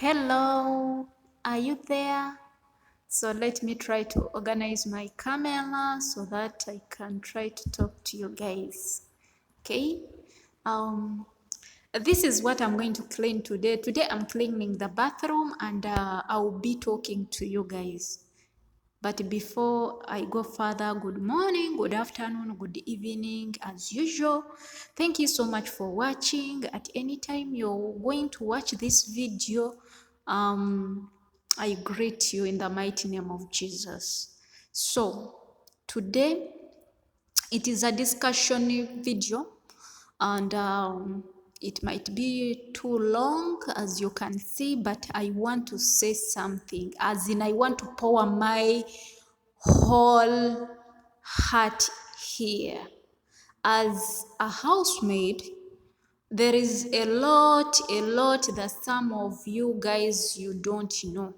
Hello, are you there? So let me try to organize my camera so that I can try to talk to you guys. Okay. Um, this is what I'm going to clean today. Today I'm cleaning the bathroom and I'll be talking to you guys. But before I go further, good morning, good afternoon, good evening, as usual. Thank you so much for watching. At any time you're going to watch this video, I greet you in the mighty name of Jesus. So today it is a discussion video, and it might be too long as you can see, but I want to say something, as in I want to pour my whole heart here. As a housemaid, there is a lot that some of you guys you don't know.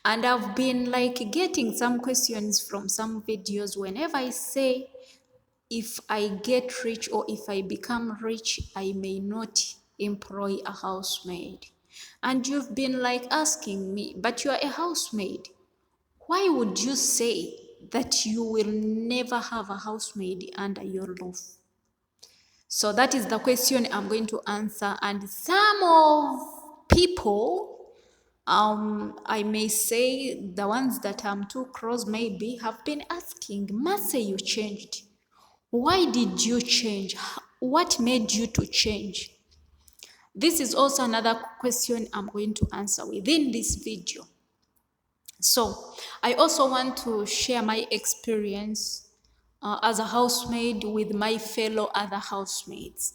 And I've been like getting some questions from some videos whenever I say if I get rich or if I become rich, I may not employ a housemaid. And you've been like asking me, but you are a housemaid. Why would you say that you will never have a housemaid under your roof? So that is the question I'm going to answer. And some of people, I may say the ones that I'm too close maybe, have been asking, Mercy, you changed. Why did you change? What made you to change? This is also another question I'm going to answer within this video. So I also want to share my experience as a housemaid with my fellow other housemates.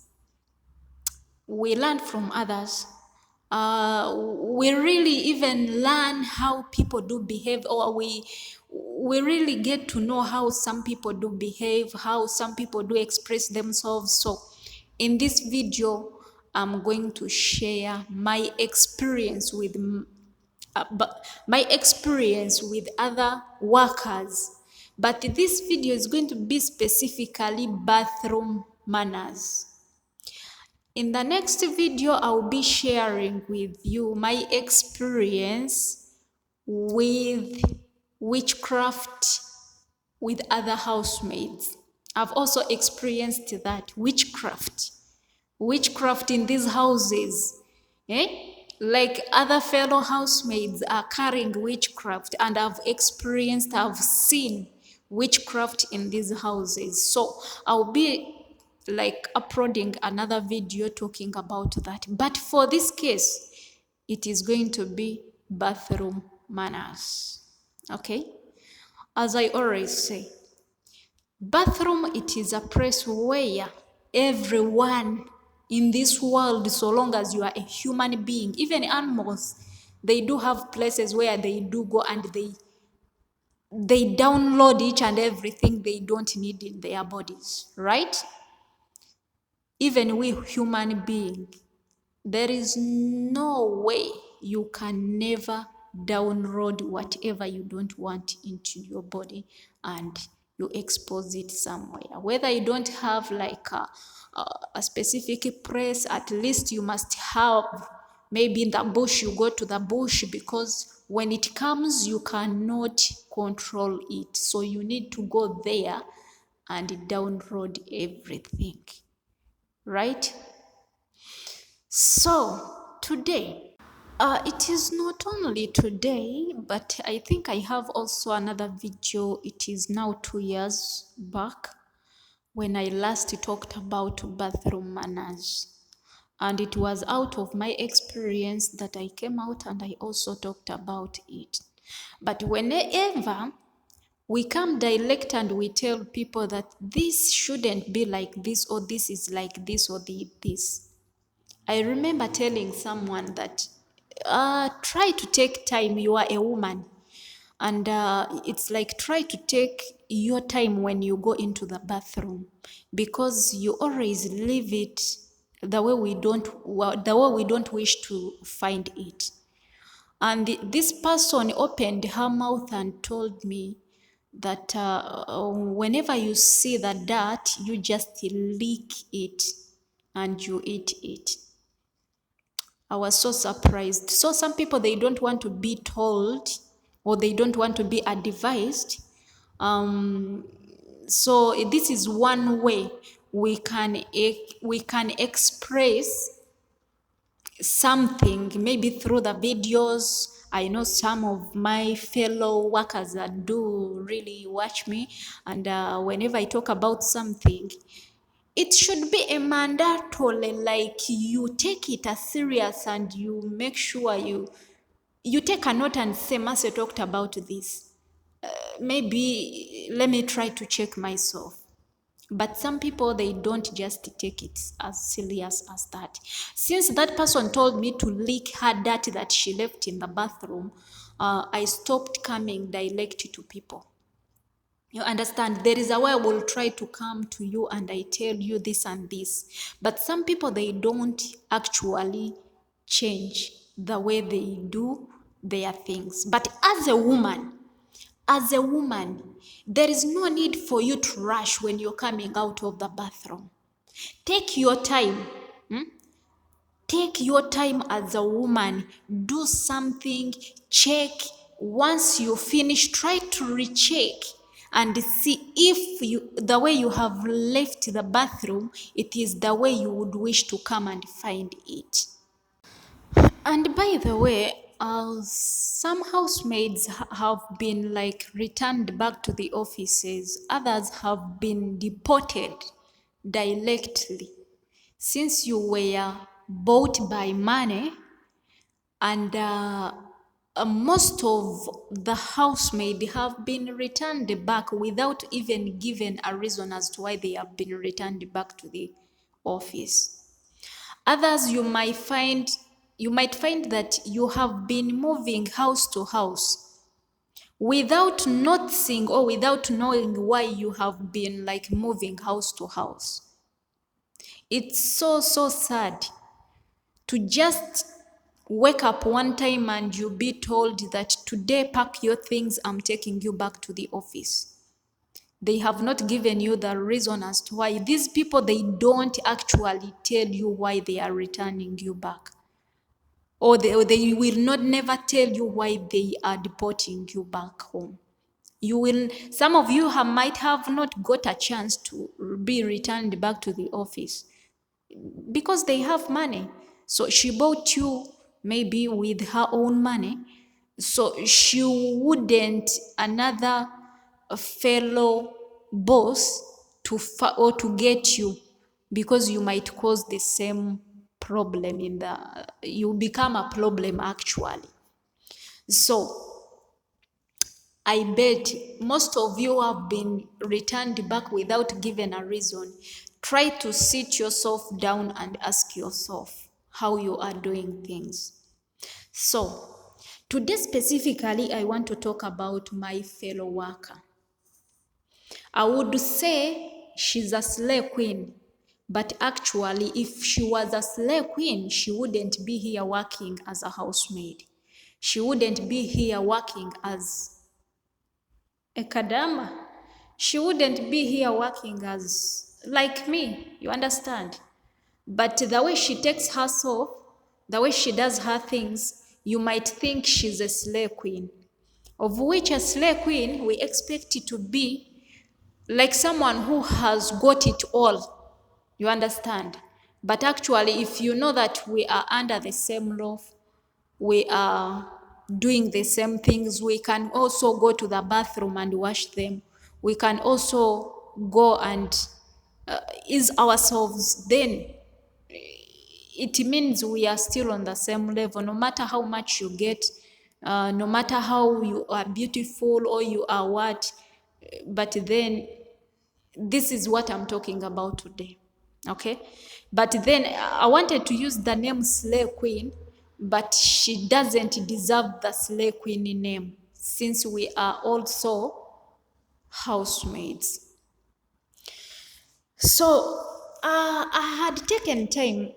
We learn from others. We really even learn how people do behave, or we really get to know how some people do behave, how some people do express themselves. So in this video, I'm going to share my experience with other workers. But this video is going to be specifically bathroom manners. In the next video, I'll be sharing with you my experience with witchcraft with other housemaids. I've also experienced that witchcraft in these houses. Like other fellow housemates are carrying witchcraft, and I've seen witchcraft in these houses. So I'll be like uploading another video talking about that. But for this case, it is going to be bathroom manners. Okay? As I always say, bathroom, it is a place where everyone in this world, so long as you are a human being, even animals, they do have places where they do go and they download each and everything they don't need in their bodies, right? Even we human being, there is no way you can never download whatever you don't want into your body and you expose it somewhere. Whether you don't have like a specific place, at least you must have, maybe in the bush, you go to the bush, because when it comes, you cannot control it. So you need to go there and download everything, right? So today, it is not only today, but I think I have also another video. It is now 2 years back when I last talked about bathroom manners. And it was out of my experience that I came out and I also talked about it. But whenever we come direct and we tell people that this shouldn't be like this, or this is like this, or this. I remember telling someone that try to take time. You are a woman, and it's like try to take your time when you go into the bathroom, because you always leave it the way we don't wish to find it. And this person opened her mouth and told me that whenever you see the dirt, you just lick it and you eat it. I was so surprised. So some people, they don't want to be told, or they don't want to be advised. Um, so this is one way we can express something, maybe through the videos. I know some of my fellow workers that do really watch me, and whenever I talk about something, it should be a mandatory, like you take it as serious and you make sure you take a note and say, Marcia talked about this. Maybe let me try to check myself. But some people, they don't just take it as serious as that. Since that person told me to lick her dirt that she left in the bathroom, I stopped coming direct to people. You understand? There is a way I will try to come to you and I tell you this and this. But some people, they don't actually change the way they do their things. But as a woman, there is no need for you to rush when you're coming out of the bathroom. Take your time. Hmm? Take your time as a woman. Do something. Check. Once you finish, try to recheck and see if the way you have left the bathroom, it is the way you would wish to come and find it. And by the way, some housemates have been like returned back to the offices. Others have been deported directly. Since you were bought by money, and most of the housemaid have been returned back without even given a reason as to why they have been returned back to the office. Others, you might find that you have been moving house to house without noticing or without knowing why you have been like moving house to house. It's so sad to just wake up one time and you be told that today, pack your things, I'm taking you back to the office. They have not given you the reason as to why. These people, they don't actually tell you why they are returning you back. Or they will not never tell you why they are deporting you back home. Some of you might have not got a chance to be returned back to the office because they have money. So she bought you maybe with her own money. So she wouldn't another fellow boss or to get you, because you might cause the same problem you become a problem actually. So I bet most of you have been returned back without given a reason. Try to sit yourself down and ask yourself how you are doing things. So, today specifically, I want to talk about my fellow worker. I would say she's a slay queen, but actually, if she was a slay queen, she wouldn't be here working as a housemaid. She wouldn't be here working as a kadama. She wouldn't be here working as like me, you understand? But the way she takes herself, the way she does her things, you might think she's a slay queen. Of which a slay queen, we expect it to be like someone who has got it all. You understand? But actually, if you know that we are under the same roof, we are doing the same things, we can also go to the bathroom and wash them. We can also go and ease ourselves. Then it means we are still on the same level, no matter how much you get, no matter how you are beautiful or you are what. But then this is what I'm talking about today. Okay? But then I wanted to use the name Slay Queen, but she doesn't deserve the Slay Queen name, since we are also housemaids. So I had taken time.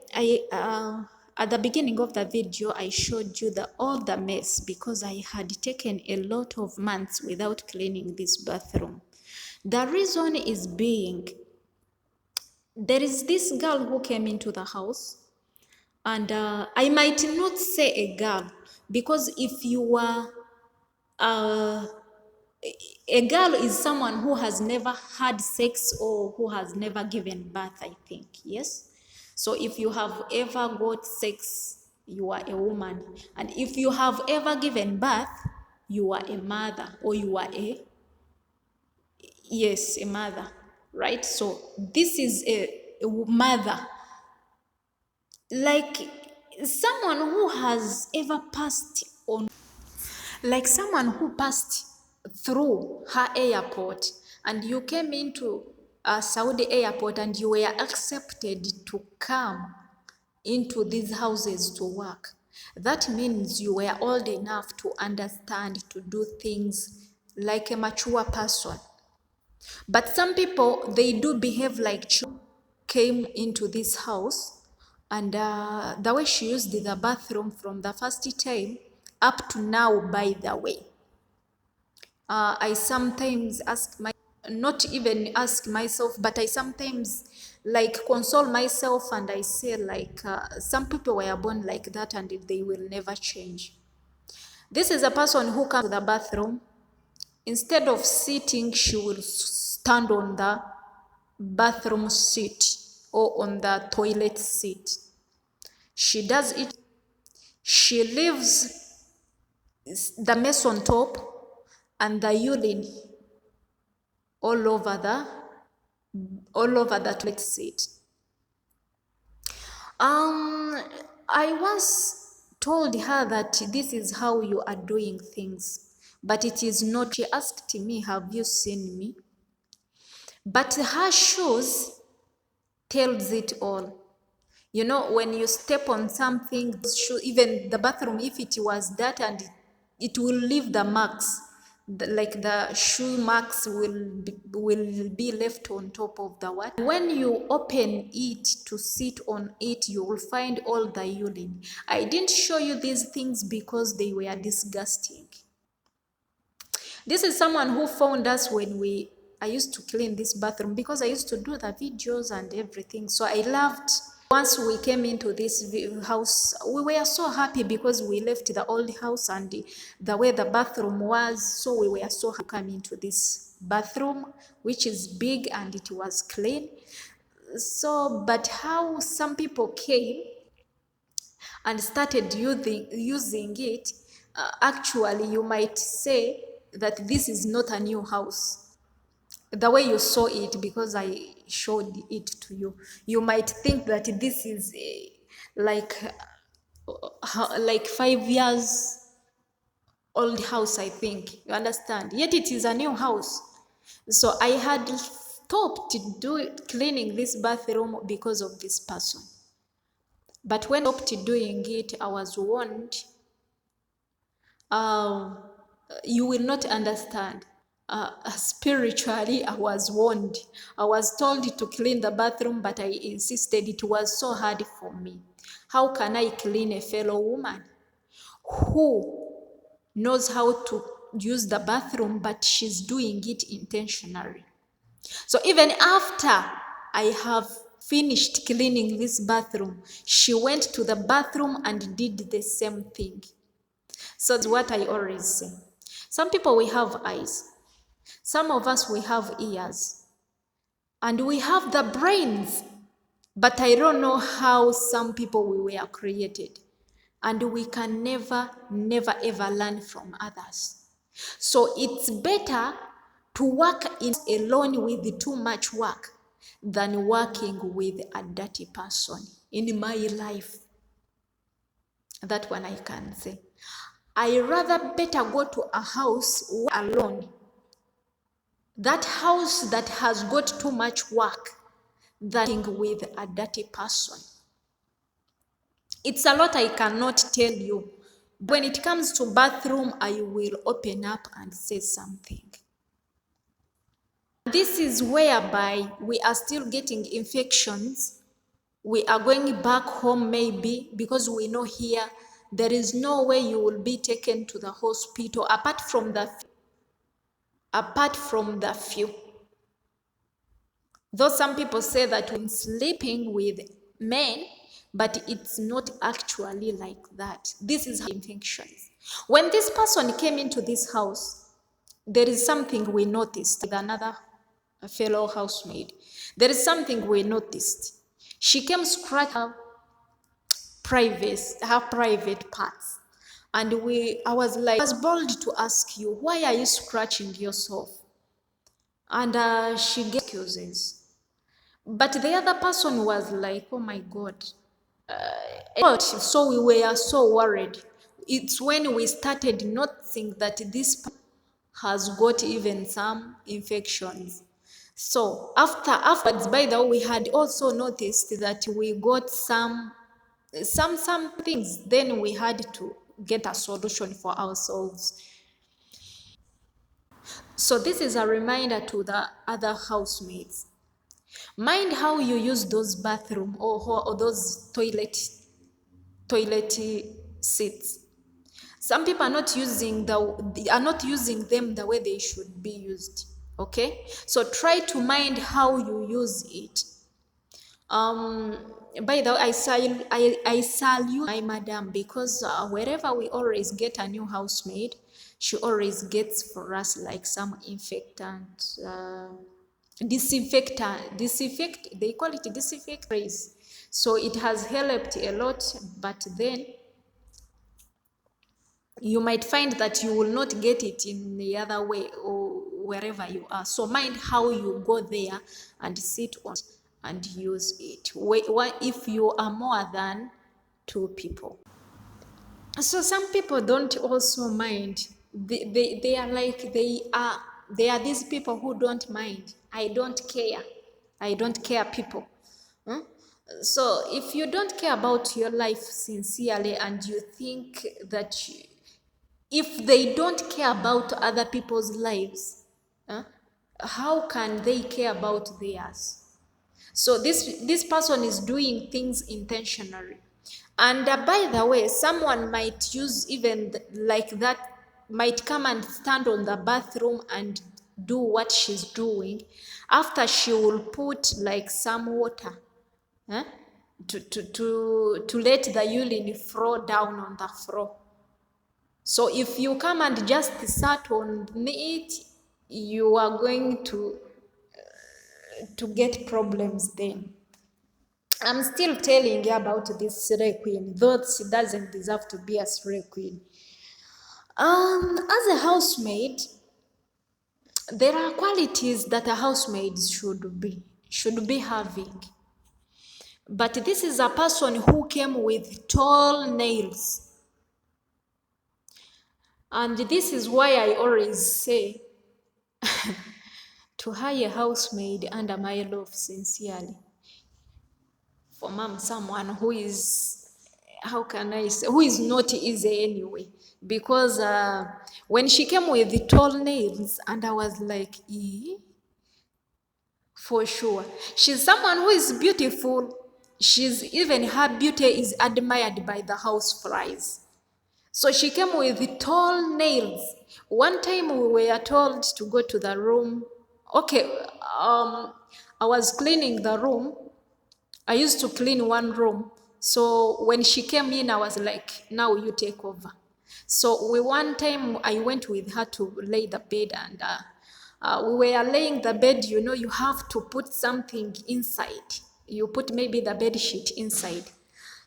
At the beginning of the video, I showed you all the mess because I had taken a lot of months without cleaning this bathroom. The reason is being, there is this girl who came into the house, And I might not say a girl, because if you were uh, a girl is someone who has never had sex or who has never given birth, I think. Yes. So if you have ever got sex, you are a woman. And if you have ever given birth, you are a mother, or you are yes, a mother, right? So this is a mother, like someone who has ever passed on, like someone who passed through her airport, and you came into a Saudi airport and you were accepted to come into these houses to work. That means you were old enough to understand, to do things like a mature person. But some people, they do behave like children. Came into this house, and the way she used the bathroom from the first time up to now, by the way, I sometimes ask my, not even ask myself, but I sometimes like console myself, and I say like some people were born like that and they will never change. This is a person who comes to the bathroom. Instead of sitting, she will stand on the bathroom seat or on the toilet seat. She does it. She leaves the mess on top and the urine all over the toilet seat. I once told her that this is how you are doing things, but it is not. She asked me, "Have you seen me?" But her shoes tells it all. You know, when you step on something, even the bathroom, if it was dirt, and it will leave the marks, like the shoe marks will be left on top of the water. When you open it to sit on it, you will find all the urine. I didn't show you these things because they were disgusting. This is someone who found us when I used to clean this bathroom, because I used to do the videos and everything. So I loved, once we came into this house, we were so happy because we left the old house and the way the bathroom was. So we were so happy to come into this bathroom, which is big and it was clean. So, but how some people came and started using it, actually, you might say that this is not a new house. The way you saw it, because I showed it to you, you might think that this is like 5 years old house, I think. You understand? Yet it is a new house. So I had stopped cleaning this bathroom because of this person. But when I stopped doing it, I was warned. Uh, you will not understand. Spiritually, I was warned. I was told to clean the bathroom, but I insisted. It was so hard for me. How can I clean a fellow woman who knows how to use the bathroom, but she's doing it intentionally? So even after I have finished cleaning this bathroom, she went to the bathroom and did the same thing. So that's what I always say. Some people, we have eyes. Some of us, we have ears. And we have the brains. But I don't know how some people we were created. And we can never, never, ever learn from others. So it's better to work alone with too much work than working with a dirty person. In my life, that one I can say. I rather better go to a house alone. That house that has got too much work than with a dirty person. It's a lot I cannot tell you. When it comes to bathroom, I will open up and say something. This is whereby we are still getting infections. We are going back home maybe, because we know here there is no way you will be taken to the hospital apart from the few. Though some people say that when sleeping with men, but it's not actually like that. This is infections. When this person came into this house, there is something we noticed with another fellow housemaid. There is something we noticed. She came scratch her private parts. And I was like, I was bold to ask you, why are you scratching yourself? And she gave excuses. But the other person was like, oh my God. So we were so worried. It's when we started noticing that this has got even some infections. So afterwards, by the way, we had also noticed that we got some things. Then we had to get a solution for ourselves. So this is a reminder to the other housemates. Mind how you use those bathroom or those toilet seats. Some people are not using them the way they should be used. Okay, so try to mind how you use it. um by the way, I salute my madam, because wherever we always get a new housemaid, she always gets for us like some infectant, disinfect, they call it disinfect sprays. So it has helped a lot, but then you might find that you will not get it in the other way or wherever you are. So mind how you go there and sit on it and use it. If you are more than two people. So some people don't also mind. They are like they are these people who don't mind. I don't care people. Huh? So if you don't care about your life sincerely, and you think that if they don't care about other people's lives, huh, how can they care about theirs? So this person is doing things intentionally. And by the way, someone might use even like that, might come and stand on the bathroom and do what she's doing. After, she will put like some water, huh, to let the urine flow down on the floor. So if you come and just sat on it, you are going to get problems then. I'm still telling you about this slay queen, though she doesn't deserve to be a slay queen. As a housemaid, there are qualities that a housemaid should be having. But this is a person who came with tall nails. And this is why I always say to hire a housemaid under my love sincerely. For mom, someone who is, how can I say, who is not easy anyway. Because when she came with the tall nails, and I was like, for sure. She's someone who is beautiful. Even her beauty is admired by the houseflies. So she came with the tall nails. One time we were told to go to the room. Okay, I was cleaning the room. I used to clean one room. So when she came in, I was like, now you take over. So one time I went with her to lay the bed, and we were laying the bed. You have to put something inside. You put maybe the bed sheet inside.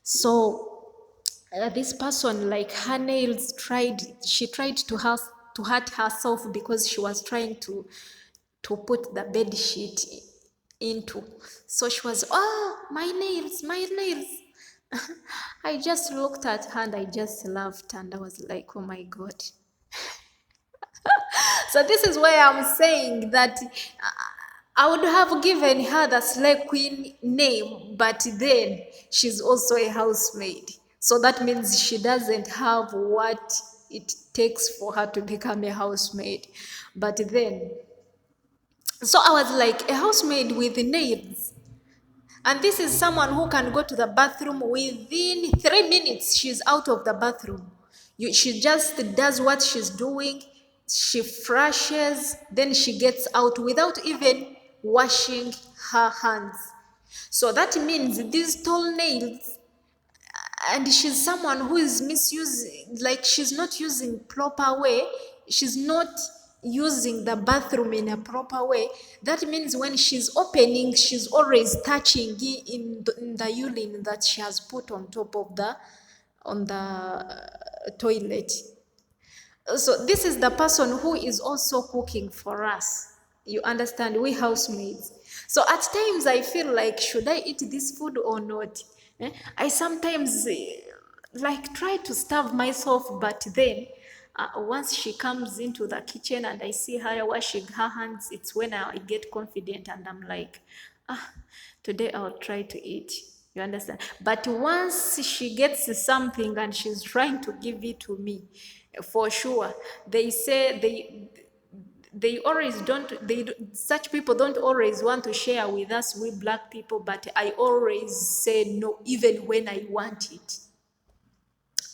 So this person, like, her nails she tried to hurt herself, because she was trying to put the bed sheet into. So she was, oh, my nails, my nails. I just looked at her and I just laughed, and I was like, oh my God. So this is why I'm saying that I would have given her the slay queen name, but then she's also a housemaid. So that means she doesn't have what it takes for her to become a housemaid. But then, so I was like, a housemaid with nails. And this is someone who can go to the bathroom within 3 minutes. She's out of the bathroom. She just does what she's doing. She flushes, then she gets out without even washing her hands. So that means these tall nails, and she's someone who is misusing, like she's not using proper way, she's not using the bathroom in a proper way. That means when she's opening, she's always touching in the urine that she has put on top of the on the toilet. So this is the person who is also cooking for us. You understand? We housemaids. So at times I feel like, should I eat this food or not? I sometimes like try to starve myself, but then once she comes into the kitchen and I see her washing her hands, it's when I get confident and I'm like, ah, today I'll try to eat. You understand? But once she gets something and she's trying to give it to me, for sure, they say they always don't, such people don't always want to share with us, we black people, but I always say no, even when I want it.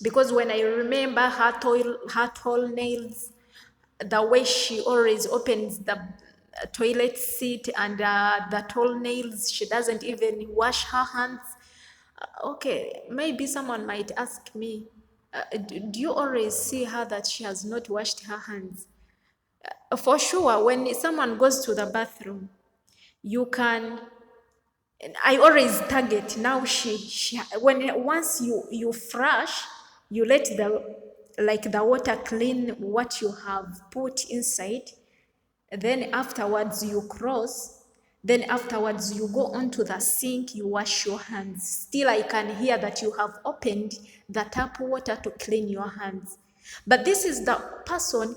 Because when I remember her tall nails, the way she always opens the toilet seat, and the tall nails, she doesn't even wash her hands. Okay, maybe someone might ask me, do you always see her that she has not washed her hands? For sure, when someone goes to the bathroom, you can, I always target now. She when once you flush, you let the, like the water clean what you have put inside. Then afterwards you cross. Then afterwards you go onto the sink, you wash your hands. Still I can hear that you have opened the tap water to clean your hands. But this is the person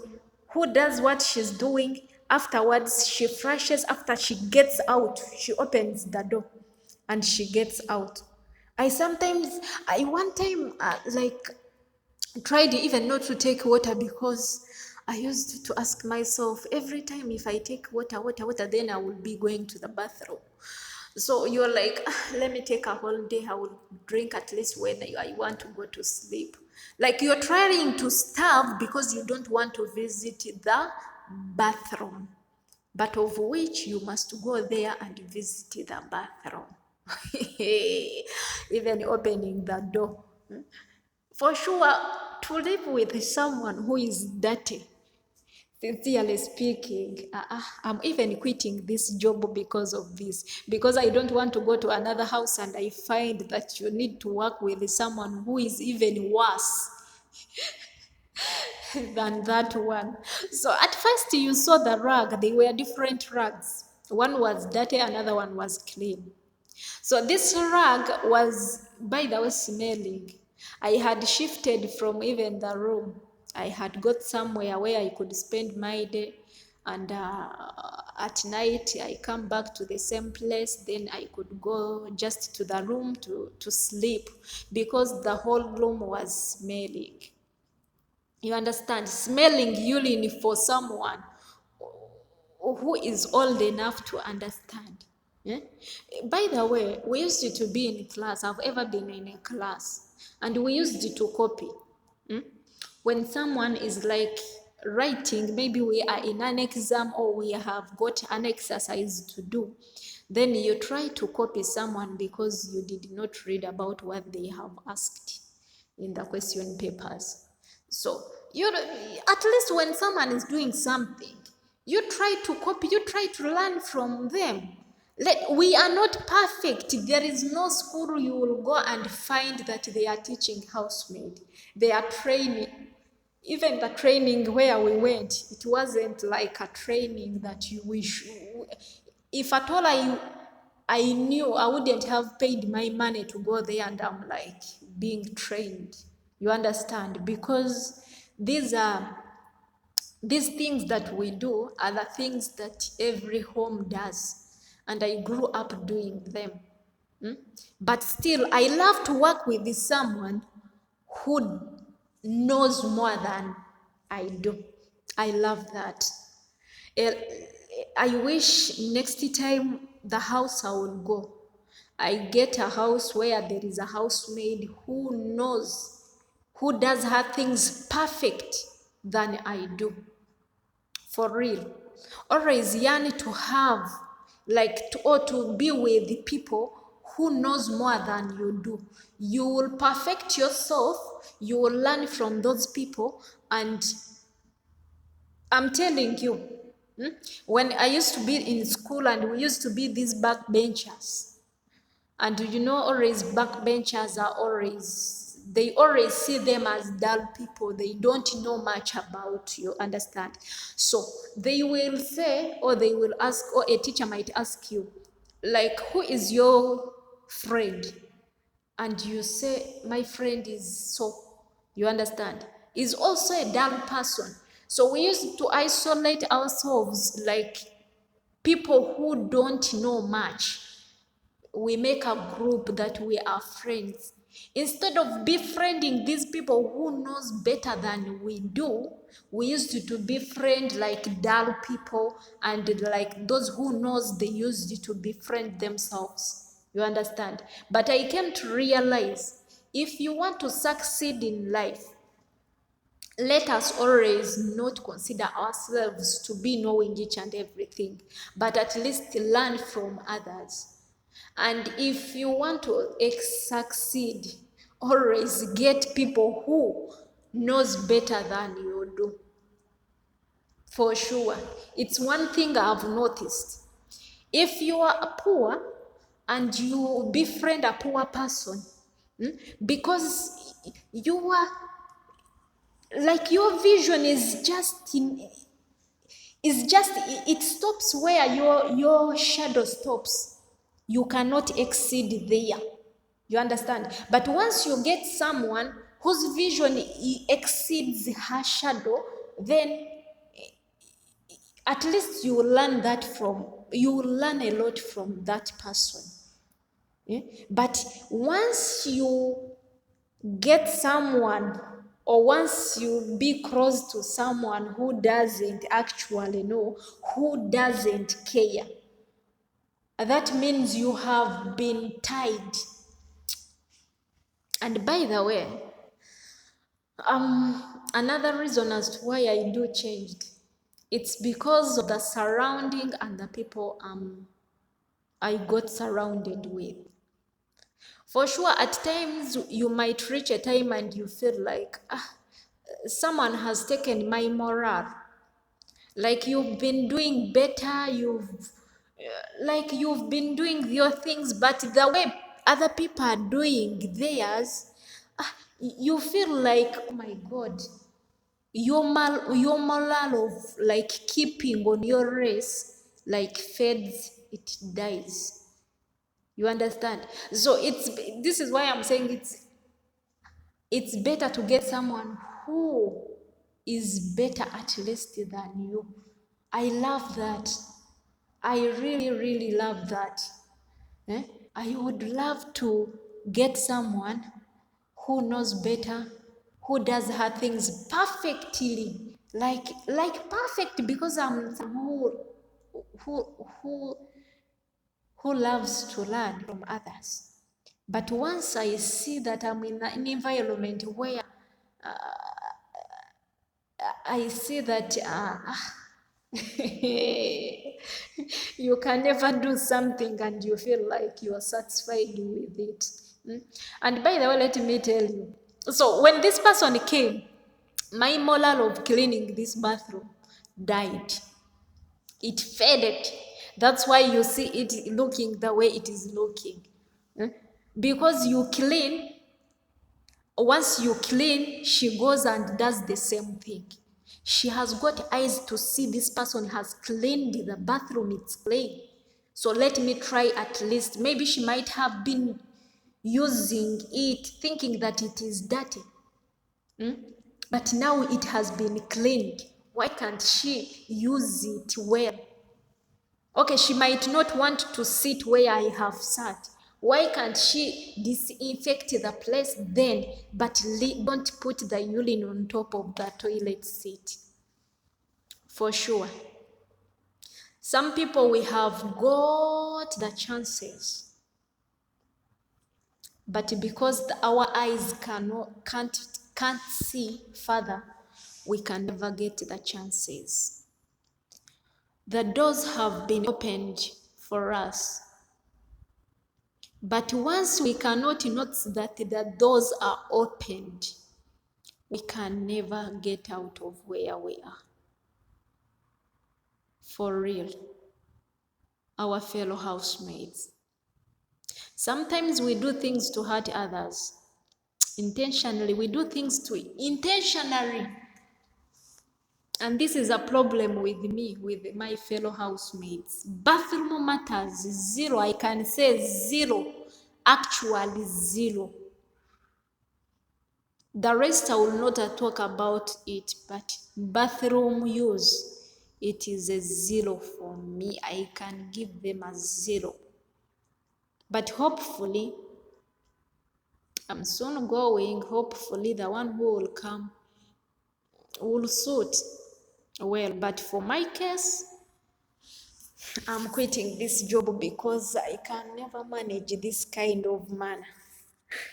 who does what she's doing. Afterwards she flushes. After she gets out, she opens the door and she gets out. I one time like tried even not to take water, because I used to ask myself every time, if I take water, then I will be going to the bathroom. So you're like, let me take a whole day, I will drink at least when I want to go to sleep. Like you're trying to starve because you don't want to visit the bathroom, but of which you must go there and visit the bathroom. Even opening the door. For sure, to live with someone who is dirty, sincerely speaking, I'm even quitting this job because of this. Because I don't want to go to another house and I find that you need to work with someone who is even worse than that one. So at first you saw the rug, they were different rugs. One was dirty, another one was clean. So this rug was, by the way, smelling. I had shifted from even the room. I had got somewhere where I could spend my day, and at night I come back to the same place. Then I could go just to the room to sleep, because the whole room was smelling. You understand? Smelling urine for someone who is old enough to understand. Yeah? By the way, we used to be in class. I've ever been in a class, and we used to copy. When someone is like writing, maybe we are in an exam or we have got an exercise to do, then you try to copy someone because you did not read about what they have asked in the question papers. So you, at least when someone is doing something, you try to copy, you try to learn from them. We are not perfect. There is no school you will go and find that they are teaching housemaid. They are training. Even the training where we went, it wasn't like a training that you wish. If at all I knew, I wouldn't have paid my money to go there and I'm like being trained. You understand? Because these are these things that we do are the things that every home does, and I grew up doing them. But still, I love to work with someone who knows more than I do. I love that. Eh, I wish next time the house I will go, I get a house where there is a housemaid who knows, who does her things perfect than I do. For real. Always yearn to have, like, to, or to be with the people who knows more than you do. You will perfect yourself, you will learn from those people, and I'm telling you, when I used to be in school and we used to be these backbenchers, and always backbenchers are always, they always see them as dull people. They don't know much about you, understand? So they will say, or they will ask, or a teacher might ask you, like, who is your friend? And you say, my friend is so, you understand, is also a dull person. So we used to isolate ourselves like people who don't know much. We make a group that we are friends. Instead of befriending these people who knows better than we do, we used to befriend like dull people, and like those who knows, they used to befriend themselves. You understand? But I came to realize, if you want to succeed in life, let us always not consider ourselves to be knowing each and everything, but at least learn from others. And if you want to succeed, always get people who knows better than you do. For sure. It's one thing I've noticed. If you are poor and you befriend a poor person, because you are like, your vision is just it stops where your shadow stops. You cannot exceed there. You understand? But once you get someone whose vision exceeds her shadow, then at least you will learn a lot from that person. Yeah? But once you get someone, or once you be close to someone who doesn't actually know, who doesn't care, that means you have been tied. And by the way, another reason as to why I do changed, it's because of the surrounding and the people I got surrounded with. For sure, at times you might reach a time and you feel like, someone has taken my morale. Like, you've been doing better, you've been doing your things, but the way other people are doing theirs, you feel like, oh my God, your morale of like keeping on your race like fades, it dies. You understand? So this is why I'm saying it's better to get someone who is better at least than you. I love that. I really, really love that. Eh? I would love to get someone who knows better, who does her things perfectly, like perfect, because I'm someone who who who loves to learn from others. But once I see that I'm in an environment where I see that you can never do something and you feel like you are satisfied with it. And by the way, let me tell you. So when this person came, my morale of cleaning this bathroom died. It faded. That's why you see it looking the way it is looking. Because you clean, once you clean, she goes and does the same thing. She has got eyes to see this person has cleaned the bathroom, it's clean. So let me try at least. Maybe she might have been using it thinking that it is dirty. But now it has been cleaned. Why can't she use it well? Okay, she might not want to sit where I have sat. Why can't she disinfect the place then, but don't put the urine on top of the toilet seat? For sure. Some people, we have got the chances, but because our eyes can't see further, we can never get the chances. The doors have been opened for us, But once we cannot notice that the doors are opened, we can never get out of where we are. For real, our fellow housemates. Sometimes we do things to hurt others. Intentionally, we do things to intentionally. And this is a problem with me, with my fellow housemates. Bathroom matters, zero. I can say zero. Actually, zero. The rest I will not talk about it, but bathroom use, it is a zero for me. I can give them a zero. But hopefully, I'm soon going. Hopefully, the one who will come will suit well. But for my case, I'm quitting this job because I can never manage this kind of manner.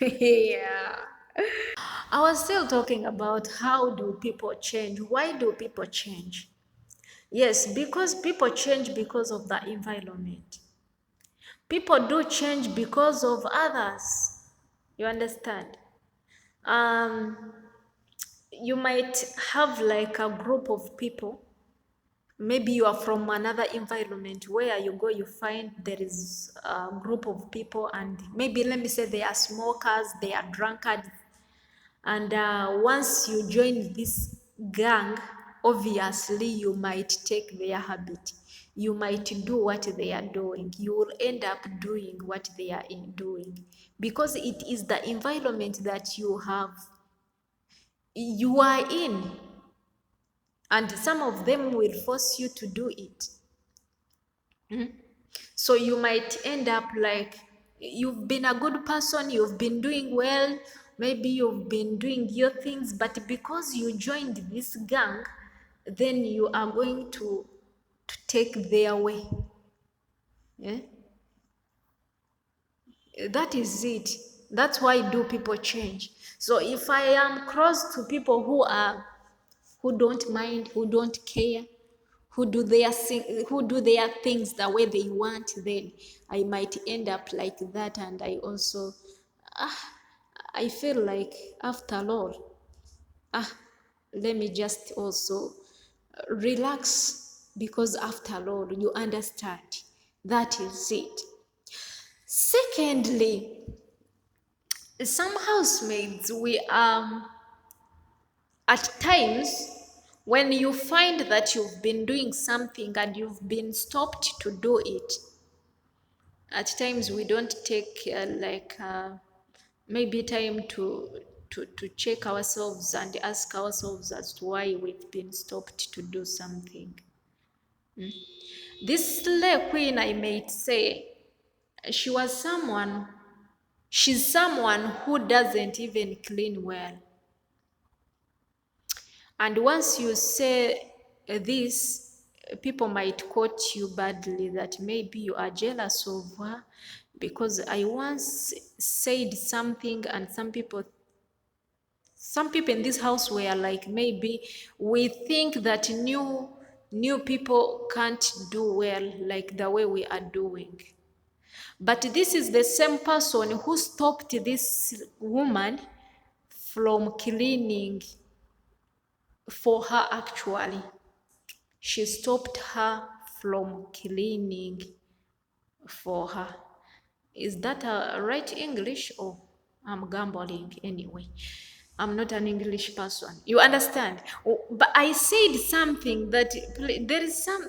Yeah. I was still talking about how do people change? Why do people change? Yes, because people change because of the environment. People do change because of others. You understand? Um, you might have like a group of people. Maybe you are from another environment where you go, you find there is a group of people, and maybe let me say they are smokers, they are drunkards, and once you join this gang, obviously you might take their habit, you might do what they are doing, you will end up doing what they are doing, because it is the environment that you are in, and some of them will force you to do it. So you might end up like, you've been a good person, you've been doing well, maybe you've been doing your things, but because you joined this gang, then you are going to take their way. Yeah? That is it. That's why do people change. So if I am close to people who don't mind, who don't care, who do their things the way they want, then I might end up like that. And I also I feel like, after all, let me just also relax, because after all, you understand, that is it. Secondly, some housemaids, we at times, when you find that you've been doing something and you've been stopped to do it, at times we don't take maybe time to check ourselves and ask ourselves as to why we've been stopped to do something. This slay queen, I might say, she was someone, she's someone who doesn't even clean well. And once you say this, people might quote you badly, that maybe you are jealous of her, because I once said something, and some people in this house were like, maybe we think that new people can't do well like the way we are doing. But this is the same person who stopped this woman from cleaning for her. Actually, she stopped her from cleaning for her. Is that a right English, or I'm gambling anyway? I'm not an English person. You understand? But I said something that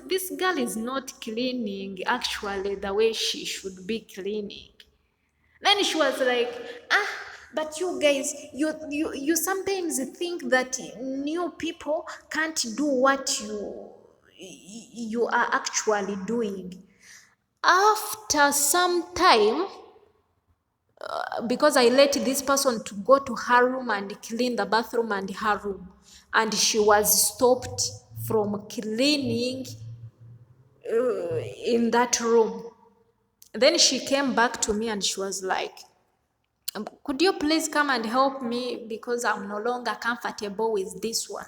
this girl is not cleaning actually the way she should be cleaning. Then she was like, but you guys, you sometimes think that new people can't do what you are actually doing. After some time, because I let this person to go to her room and clean the bathroom and her room, and she was stopped from cleaning in that room. Then she came back to me and she was like, could you please come and help me, because I'm no longer comfortable with this one.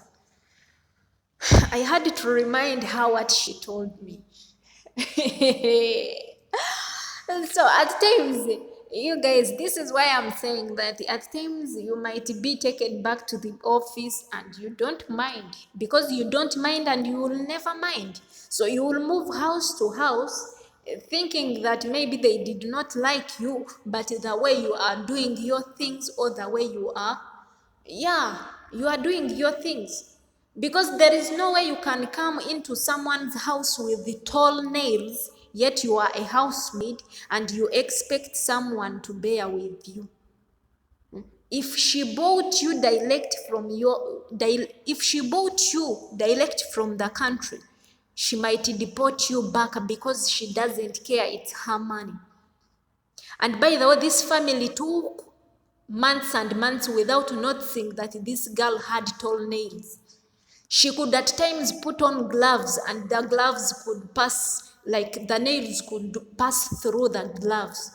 I had to remind her what she told me. So at times, You guys, this is why I'm saying that at times you might be taken back to the office and you don't mind, because you don't mind and you will never mind. So you will move house to house, thinking that maybe they did not like you, but the way you are doing your things, or the way you are, yeah, you are doing your things. Because there is no way you can come into someone's house with the tall nails, yet you are a housemaid, and you expect someone to bear with you. If she bought you direct from if she bought you direct from the country, she might deport you back because she doesn't care, it's her money. And by the way, this family took months and months without noticing that this girl had tall nails. She could at times put on gloves, and the gloves could pass, like the nails could pass through the gloves.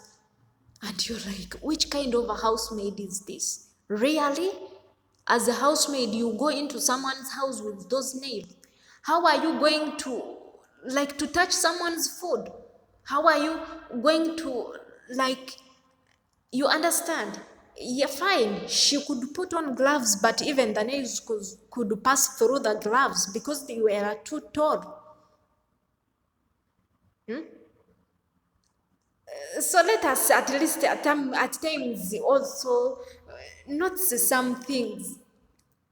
And you're like, which kind of a housemaid is this? Really? As a housemaid, you go into someone's house with those nails. How are you going to, like, to touch someone's food? How are you going to, like, you understand? Yeah, fine. She could put on gloves, but even the nails could pass through the gloves because they were too tall. So let us at least at times also notice some things.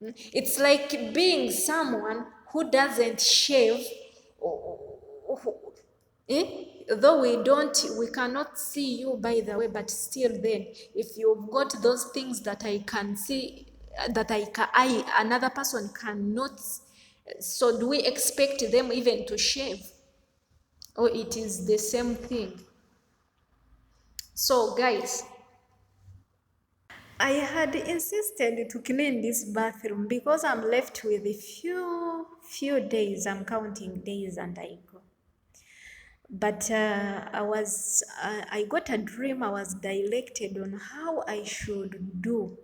It's like being someone who doesn't shave, though we cannot see you, by the way, but still then, if you've got those things that I can see, that another person cannot, so do we expect them even to shave? Or it is the same thing? So guys, I had insisted to clean this bathroom because I'm left with a few days. I'm counting days and I go. But I got a dream. I was directed on how I should do,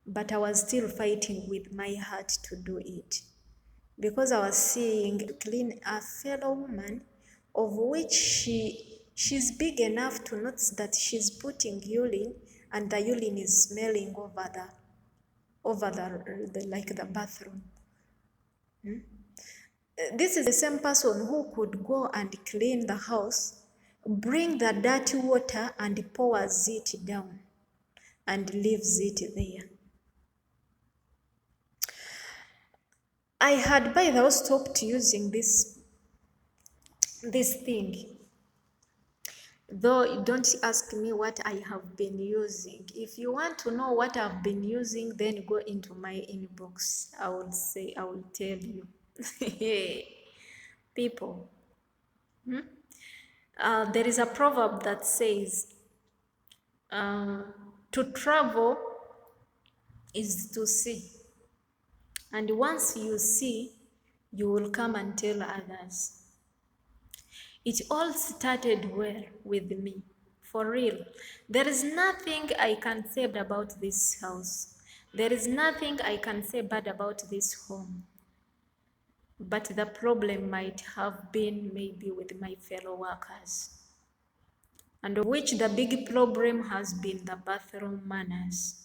but I was still fighting with my heart to do it, because I was seeing to clean a fellow woman, of which she's big enough to notice that she's putting urine, and the urine is smelling over the like the bathroom. This is the same person who could go and clean the house, bring the dirty water and pours it down and leaves it there. I had by the way stopped using this thing. Though don't ask me what I have been using. If you want to know what I've been using, then go into my inbox. I will tell you. People, there is a proverb that says, uh, to travel is to see. And once you see, you will come and tell others. It all started well with me, for real. There is nothing I can say bad about this house. There is nothing I can say bad about this home. But the problem might have been maybe with my fellow workers, and of which the big problem has been the bathroom manners.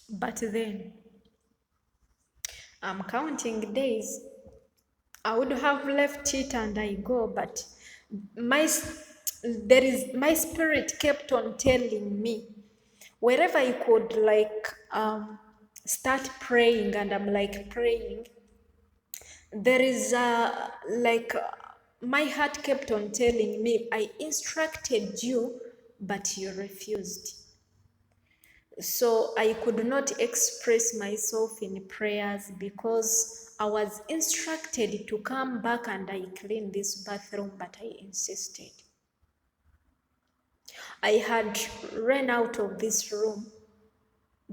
But then, I'm counting days. I would have left it and I go, but my my spirit kept on telling me, wherever I could start praying, and I'm like praying, there is my heart kept on telling me, I instructed you, but you refused. So I could not express myself in prayers because I was instructed to come back and I clean this bathroom, but I insisted. I had ran out of this room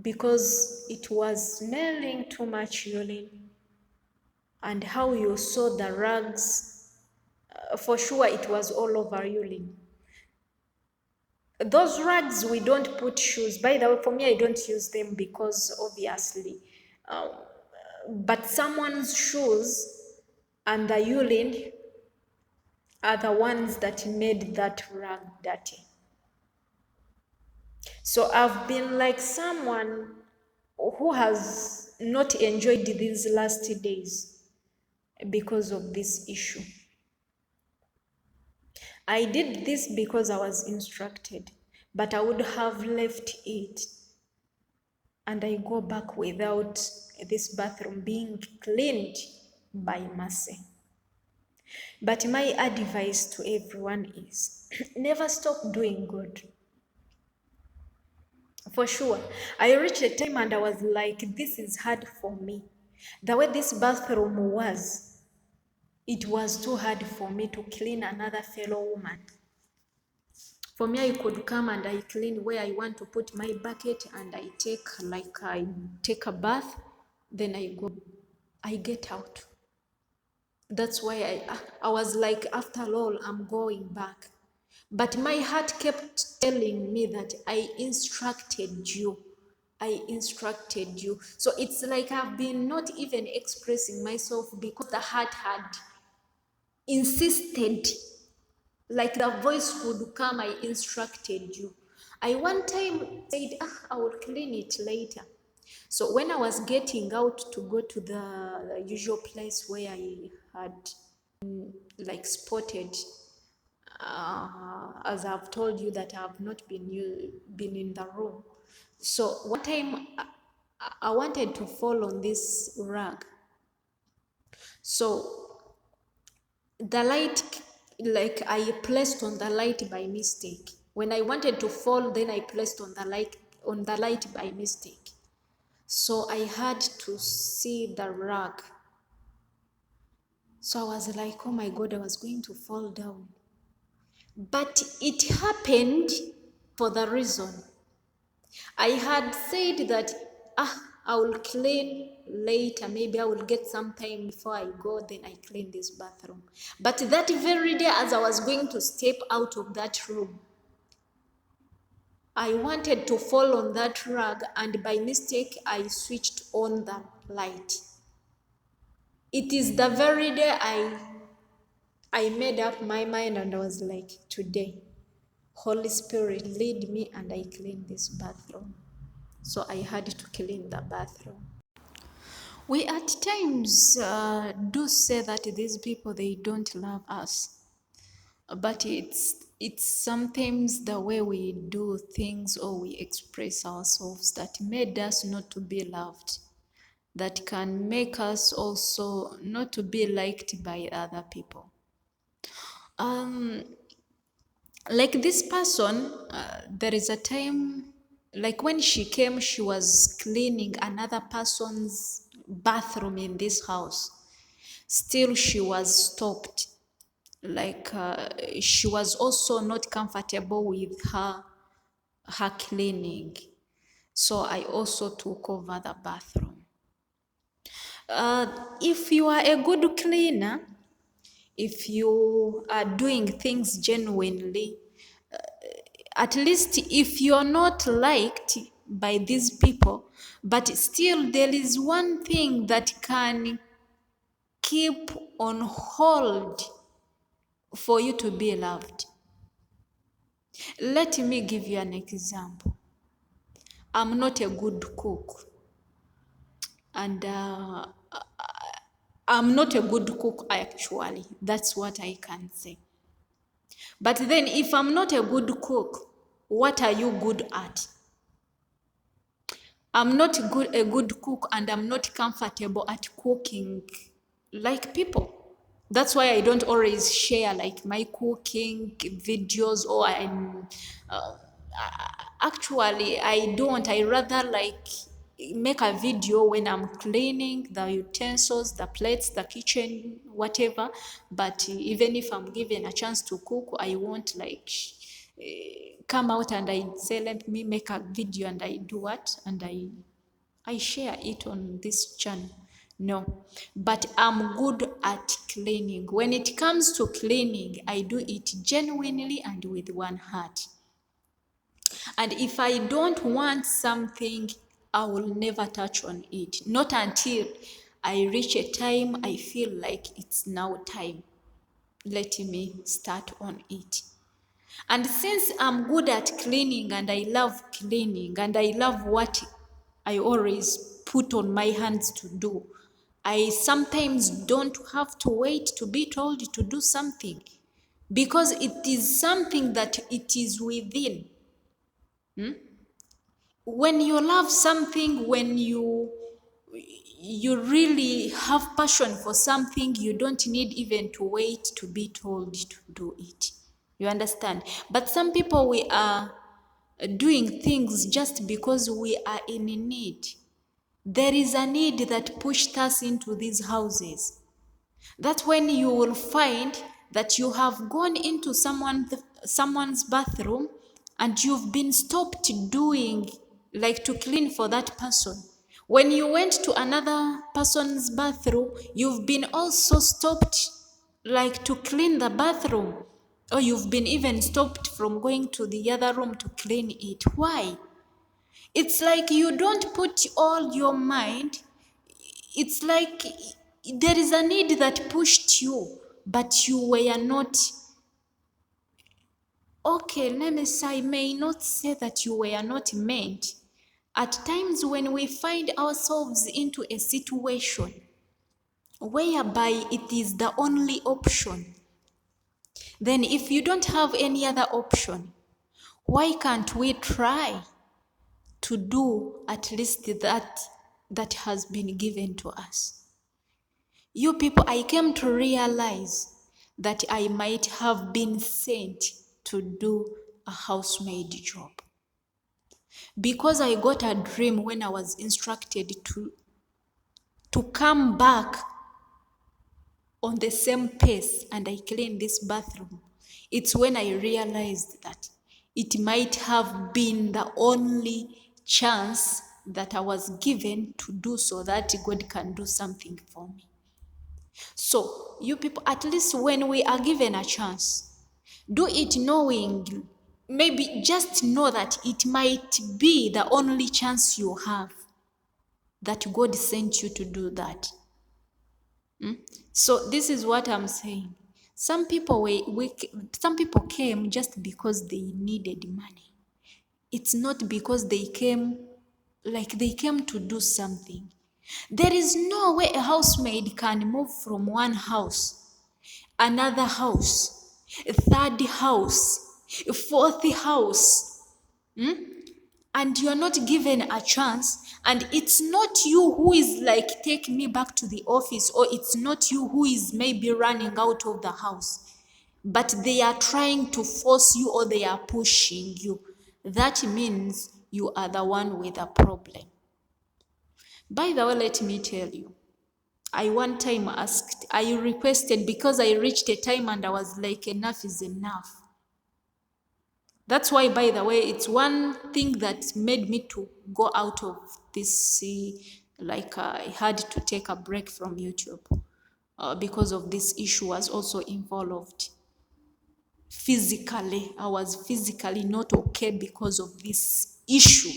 because it was smelling too much urine. And how you saw the rugs, for sure it was all over urine. Those rugs, we don't put shoes. By the way, for me, I don't use them because obviously, um, but someone's shoes and the urine, are the ones that made that rug dirty. So I've been like someone who has not enjoyed these last days because of this issue. I did this because I was instructed, but I would have left it and I go back without this bathroom being cleaned by mercy. But my advice to everyone is never stop doing good. For sure. I reached a time and I was like, this is hard for me. The way this bathroom was, it was too hard for me to clean another fellow woman. For me, I could come and I clean where I want to put my bucket and I take a bath, then I go, I get out. That's why I was like, after all, I'm going back. But my heart kept telling me that I instructed you. I instructed you. So it's like I've been not even expressing myself because the heart had insisted. Like the voice would come, I instructed you. I one time said, I will clean it later. So when I was getting out to go to the usual place where I had like spotted, as I've told you that I have not been in the room. So one time I wanted to fall on this rug. So the light, like I placed on the light by mistake. When I wanted to fall, then I placed on the light by mistake. So I had to see the rug. So I was like, oh my God, I was going to fall down. But it happened for the reason. I had said that, I will clean later. Maybe I will get some time before I go, then I clean this bathroom. But that very day, as I was going to step out of that room, I wanted to fall on that rug, and by mistake, I switched on the light. It is the very day I made up my mind and I was like, today, Holy Spirit, lead me and I clean this bathroom. So I had to clean the bathroom. We at times do say that these people, they don't love us. But it's sometimes the way we do things or we express ourselves that made us not to be loved, that can make us also not to be liked by other people. Like this person, there is a time, like when she came, she was cleaning another person's bathroom in this house. Still, she was stopped. Like she was also not comfortable with her cleaning. So I also took over the bathroom. If you are a good cleaner, if you are doing things genuinely, at least if you're not liked by these people, but still there is one thing that can keep on hold for you to be loved. Let me give you an example. I'm not a good cook, and I'm not a good cook actually. That's what I can say. But then if I'm not a good cook, what are you good at? I'm not a good cook, and I'm not comfortable at cooking like people. That's why I don't always share like my cooking videos, or uh, actually I don't. I rather like make a video when I'm cleaning the utensils, the plates, the kitchen, whatever. But even if I'm given a chance to cook, I won't like come out and I say, let me make a video, and I do what? And I share it on this channel. No, but I'm good at cleaning. When it comes to cleaning, I do it genuinely and with one heart. And if I don't want something, I will never touch on it. Not until I reach a time I feel like it's now time. let me start on it. And since I'm good at cleaning and I love cleaning and I love what I always put on my hands to do, I sometimes don't have to wait to be told to do something because it is something that it is within. When you love something, when you really have passion for something, you don't need even to wait to be told to do it. You understand? But some people, we are doing things just because we are in need. There is a need that pushed us into these houses. That's when you will find that you have gone into someone's bathroom and you've been stopped doing, like, to clean for that person. When you went to another person's bathroom, you've been also stopped, like, to clean the bathroom, or you've been even stopped from going to the other room to clean it. Why? It's like you don't put all your mind. It's like there is a need that pushed you, but you were not. Okay, let me say, I may not say that you were not meant. At times when we find ourselves into a situation whereby it is the only option, then if you don't have any other option, why can't we try to do at least that has been given to us? You people, I came to realize that I might have been sent to do a housemaid job because I got a dream when I was instructed to come back on the same pace and I cleaned this bathroom. It's when I realized that it might have been the only chance that I was given to do, so that God can do something for me. So, you people, at least when we are given a chance, do it knowing, maybe just know that it might be the only chance you have, that God sent you to do that. So this is what I'm saying. Some people some people came just because they needed money. It's not because they came to do something. There is no way a housemaid can move from one house, another house, a third house, a fourth house, and you're not given a chance, and it's not you who is like, take me back to the office, or it's not you who is maybe running out of the house, but they are trying to force you, or they are pushing you. That means you are the one with a problem. By the way, let me tell you, I one time I requested, because I reached a time and I was like, enough is enough. That's why, by the way, it's one thing that made me to go out of this, I had to take a break from YouTube because of this issue was also involved. Physically, I was physically not okay because of this issue.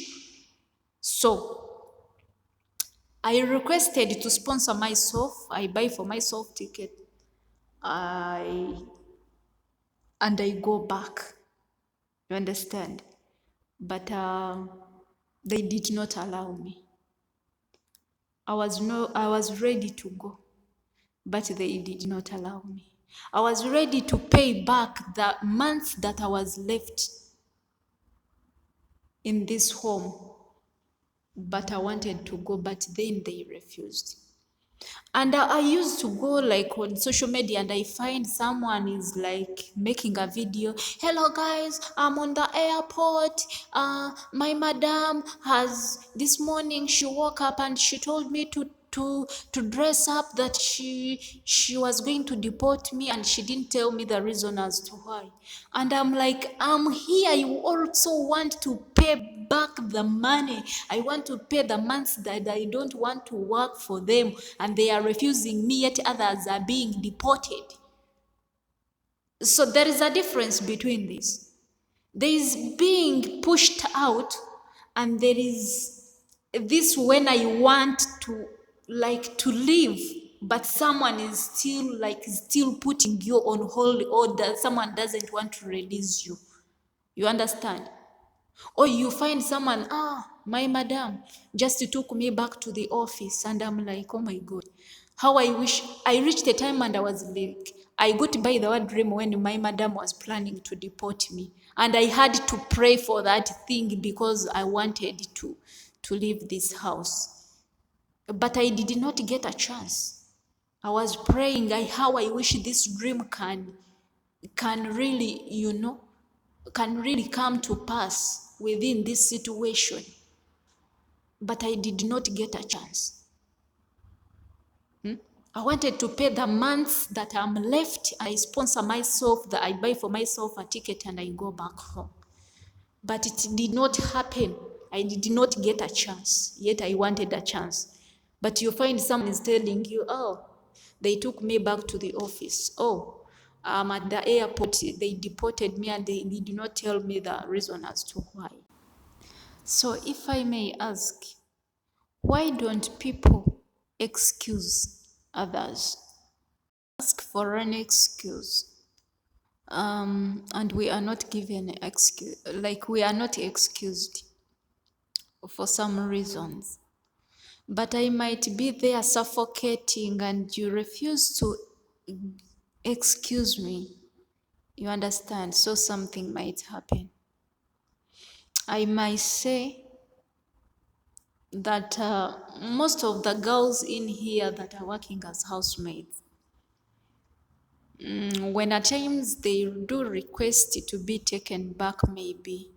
So I requested to sponsor myself. I buy for myself ticket. And I go back. You understand? But they did not allow me. I was ready to go, but they did not allow me. I was ready to pay back the months that I was left in this home, but I wanted to go, but then they refused. And I used to go like on social media and I find someone is like making a video. Hello guys, I'm on the airport. My madam has, this morning she woke up and she told me to dress up, that she was going to deport me, and she didn't tell me the reason as to why. And I'm like, I'm here. You also want to pay back the money. I want to pay the months that I don't want to work for them, and they are refusing me, yet others are being deported. So there is a difference between this. There is being pushed out, and there is this when I want to leave. but someone is still putting you on hold, or that someone doesn't want to release you. You understand? Or you find someone, my madam just took me back to the office, and I'm like, oh my God, how I wish I reached a time and I was like, I got by the word dream when my madam was planning to deport me. And I had to pray for that thing because I wanted to leave this house. But I did not get a chance. I was praying, how I wish this dream can really, can really come to pass within this situation. But I did not get a chance. I wanted to pay the months that I'm left. I sponsor myself, that I buy for myself a ticket and I go back home. But it did not happen. I did not get a chance. Yet I wanted a chance. But you find someone is telling you, oh, they took me back to the office. Oh, at the airport, they deported me and they did not tell me the reason as to why. So if I may ask, why don't people excuse others? Ask for an excuse. And we are not given excuse, like we are not excused for some reasons. But I might be there suffocating and you refuse to excuse me. You understand? So something might happen. I might say that most of the girls in here that are working as housemaids, when at times they do request to be taken back, maybe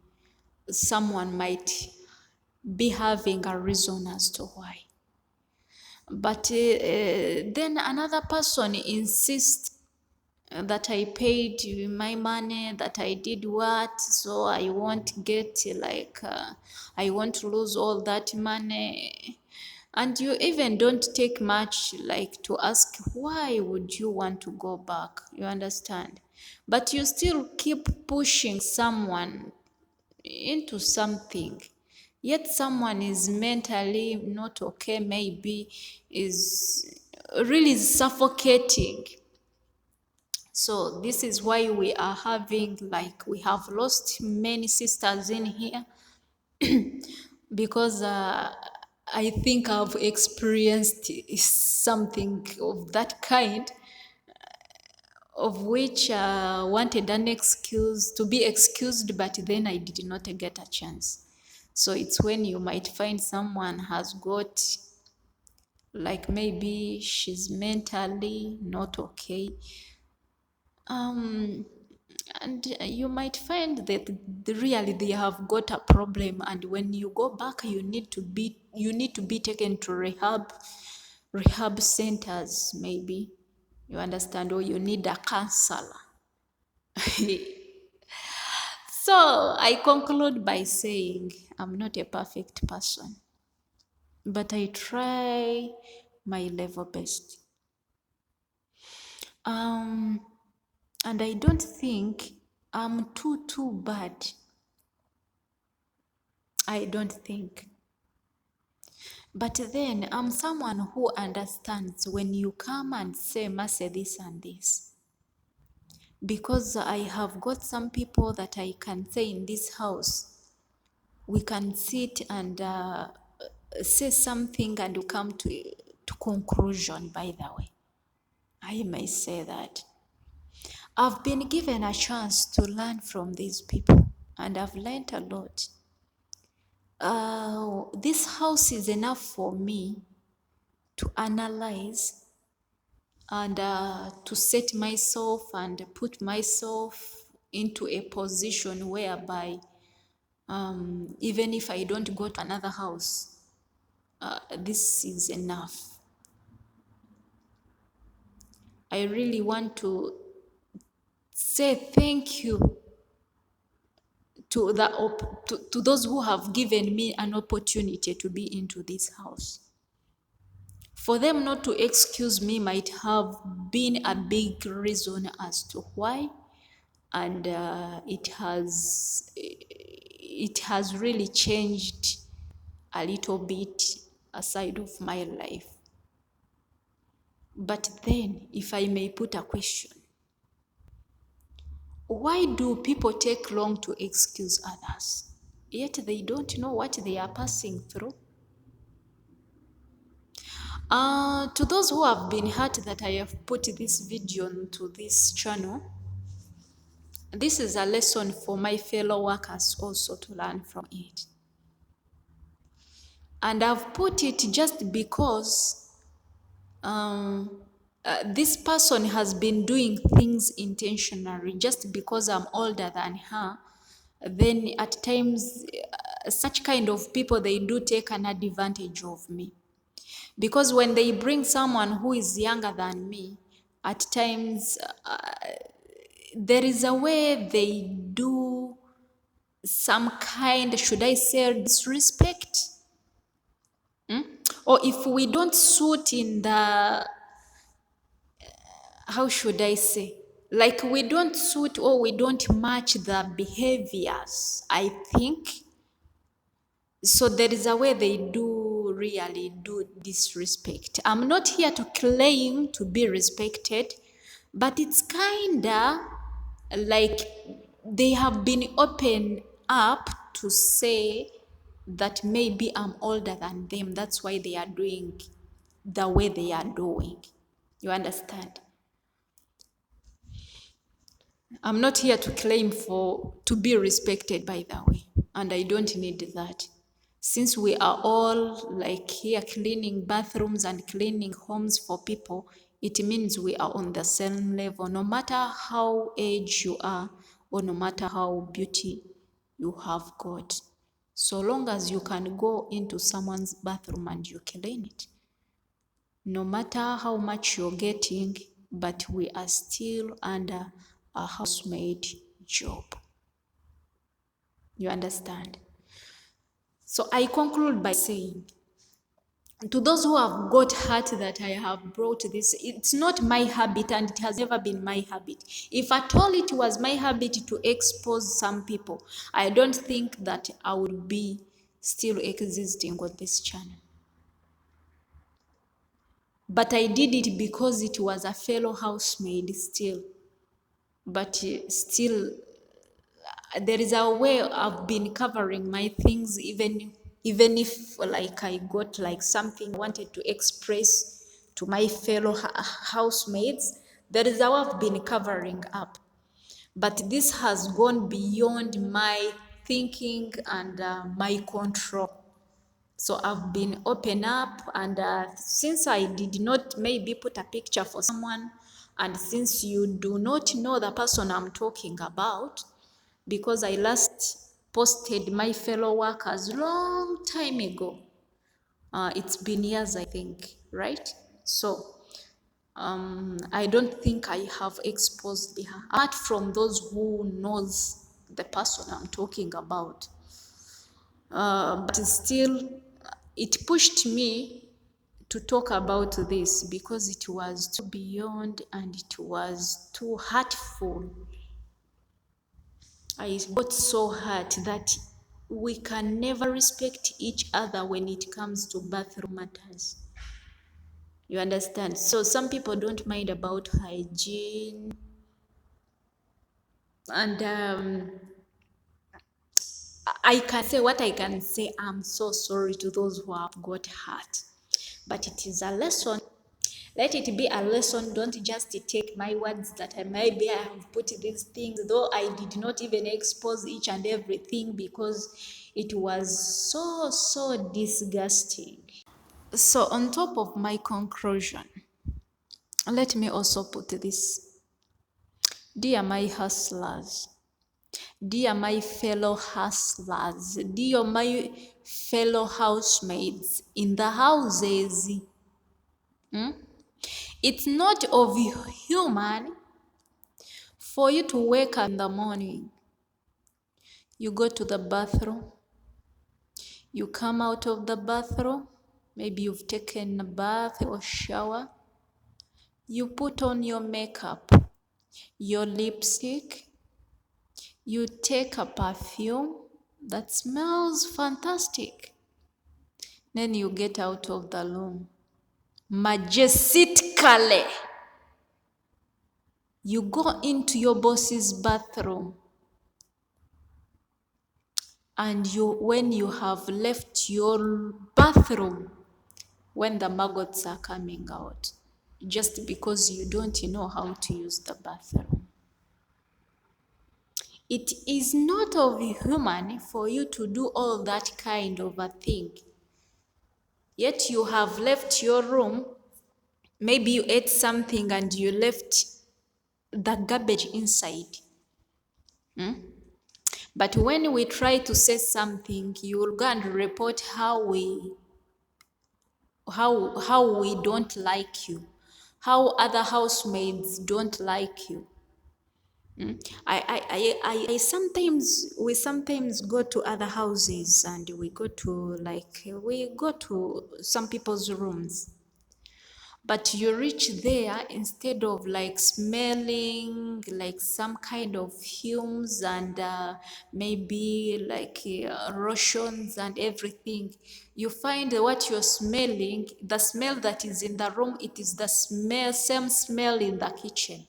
someone might be having a reason as to why. But then another person insists that I paid my money, that I did what, so I won't get I won't lose all that money. And you even don't take much like to ask, why would you want to go back? You understand? But you still keep pushing someone into something. Yet someone is mentally not okay, maybe is really suffocating. So this is why we are having, we have lost many sisters in here because I think I've experienced something of that kind, of which wanted an excuse to be excused, but then I did not get a chance. So it's when you might find someone has got, like, maybe she's mentally not okay, and you might find that really they have got a problem, and when you go back you need to be taken to rehab centers, maybe. You understand? Or you need a counselor. So I conclude by saying I'm not a perfect person, but I try my level best. And I don't think I'm too bad. I don't think. But then I'm someone who understands when you come and say, Mercy, this and this. Because I have got some people that I can say in this house, we can sit and say something and you come to conclusion, by the way. I may say that. I've been given a chance to learn from these people, and I've learned a lot. This house is enough for me to analyze and to set myself and put myself into a position whereby even if I don't go to another house, this is enough. I really want to say thank you to to those who have given me an opportunity to be into this house. For them not to excuse me might have been a big reason as to why, and it has really changed a little bit a side of my life. But then, if I may put a question, why do people take long to excuse others? Yet they don't know what they are passing through. To those who have been hurt that I have put this video onto this channel, this is a lesson for my fellow workers also to learn from it. And I've put it just because this person has been doing things intentionally. Just because I'm older than her, then at times such kind of people, they do take an advantage of me. Because when they bring someone who is younger than me, at times there is a way they do some kind, should I say, disrespect? Or if we don't suit in the, how should I say? Like we don't suit or we don't match the behaviors, I think. So there is a way they do really do disrespect. I'm not here to claim to be respected, but it's kinda like they have been open up to say that maybe I'm older than them. That's why they are doing the way they are doing. You understand? I'm not here to claim to be respected, by the way, and I don't need that. Since we are all like here cleaning bathrooms and cleaning homes for people, it means we are on the same level, no matter how age you are or no matter how beauty you have got. So long as you can go into someone's bathroom and you clean it, no matter how much you're getting, but we are still under a housemaid job. You understand? So I conclude by saying, to those who have got hurt that I have brought this, it's not my habit and it has never been my habit. If at all it was my habit to expose some people, I don't think that I would be still existing on this channel. But I did it because it was a fellow housemaid still. But still, there is a way I've been covering my things, even if like I got like something I wanted to express to my fellow housemates, there is a way I've been covering up. But this has gone beyond my thinking and my control. So I've been open up, and since I did not maybe put a picture for someone, and since you do not know the person I'm talking about, because I last posted my fellow workers long time ago. It's been years, I think, right? So I don't think I have exposed her, apart from those who knows the person I'm talking about. But still, it pushed me to talk about this because it was too beyond and it was too hurtful. I got so hurt that we can never respect each other when it comes to bathroom matters. You understand? So some people don't mind about hygiene, and I can say what I can say. I'm so sorry to those who have got hurt, but it is a lesson. Let it be a lesson. Don't just take my words that maybe I have put these things, though I did not even expose each and everything because it was so disgusting. So on top of my conclusion, let me also put this. Dear my hustlers, dear my fellow hustlers, dear my fellow housemates in the houses, it's not of human for you to wake up in the morning, you go to the bathroom, you come out of the bathroom, maybe you've taken a bath or shower, you put on your makeup, your lipstick, you take a perfume that smells fantastic. Then you get out of the room. majestically. You go into your boss's bathroom, and when you have left your bathroom, when the maggots are coming out, just because you don't know how to use the bathroom. It is not of human for you to do all that kind of a thing. Yet you have left your room, maybe you ate something and you left the garbage inside. But when we try to say something, you will go and report how we don't like you, how other housemates don't like you. I sometimes we sometimes go to other houses, and we go to some people's rooms, but you reach there, instead of like smelling like some kind of fumes and maybe like lotions and everything, you find what you're smelling, the smell that is in the room, it is the same smell in the kitchen.